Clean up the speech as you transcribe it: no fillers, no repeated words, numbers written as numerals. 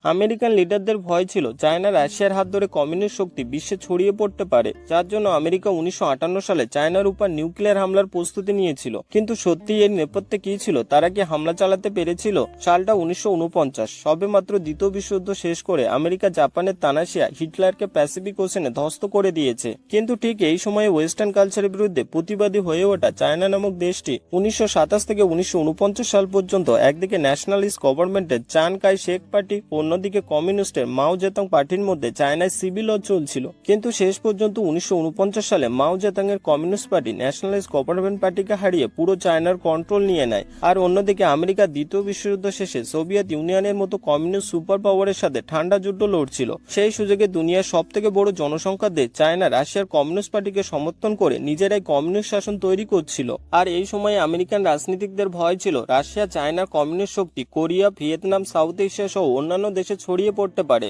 American লিডারদের ভয় ছিল China রাশিয়ার হাত ধরে কমিউনিস্ট শক্তি বিশ্বে ছড়িয়ে পড়তে পারে, যার জন্য আমেরিকা 1958 সালে চায়নার উপর নিউক্লিয়ার হামলার প্রস্তুতি নিয়েছিল। কিন্তু সত্যি এর নেপথ্যে কি ছিল? তারা কি হামলা চালাতে পেরেছিল? সালটা 1949, সবে মাত্র দ্বিতীয় বিশ্বযুদ্ধ শেষ করে আমেরিকা জাপানের তানাশিয়া হিটলারকে প্যাসিফিক ওশেনে ধ্বস্ত করে দিয়েছে। কিন্তু ঠিক এই সময়ে ওয়েস্টার্ন কালচারের বিরুদ্ধে প্রতিবাদী হয়ে ওঠা চায়না নামক দেশটি 1927 থেকে 1949 সাল পর্যন্ত একদিকে ন্যাশনালিস্ট গভর্নমেন্টের চান কাই শেক পার্টি, অন্যদিকে কমিউনিস্টের মাও জেতং পার্টির মধ্যে চায়নায় সিভিল ওয়ার চলছিল। কিন্তু শেষ পর্যন্ত 1949 সালে মাও জেতং এর কমিউনিস্ট পার্টি ন্যাশনালিস্ট গভর্নমেন্ট পার্টিকে হারিয়ে পুরো চায়নার কন্ট্রোল নিয়ে নেয়। আর অন্যদিকে আমেরিকা দ্বিতীয় বিশ্বযুদ্ধ শেষে সোভিয়েত ইউনিয়নের মতো কমিউনিস্ট সুপার পাওয়ারের সাথে ঠান্ডা যুদ্ধ লড়ছিল। সেই সুযোগে দুনিয়ার সব থেকে বড় জনসংখ্যার দেশ চায়না রাশিয়ার কমিউনিস্ট পার্টিকে সমর্থন করে নিজেরাই কমিউনিস্ট শাসন তৈরি করছিল। আর এই সময় আমেরিকান রাজনীতিকদের ভয় ছিল রাশিয়া চায়নার কমিউনিস্ট শক্তি কোরিয়া, ভিয়েতনাম, সাউথ এশিয়া সহ অন্যান্য দেশে ছড়িয়ে পড়তে পারে।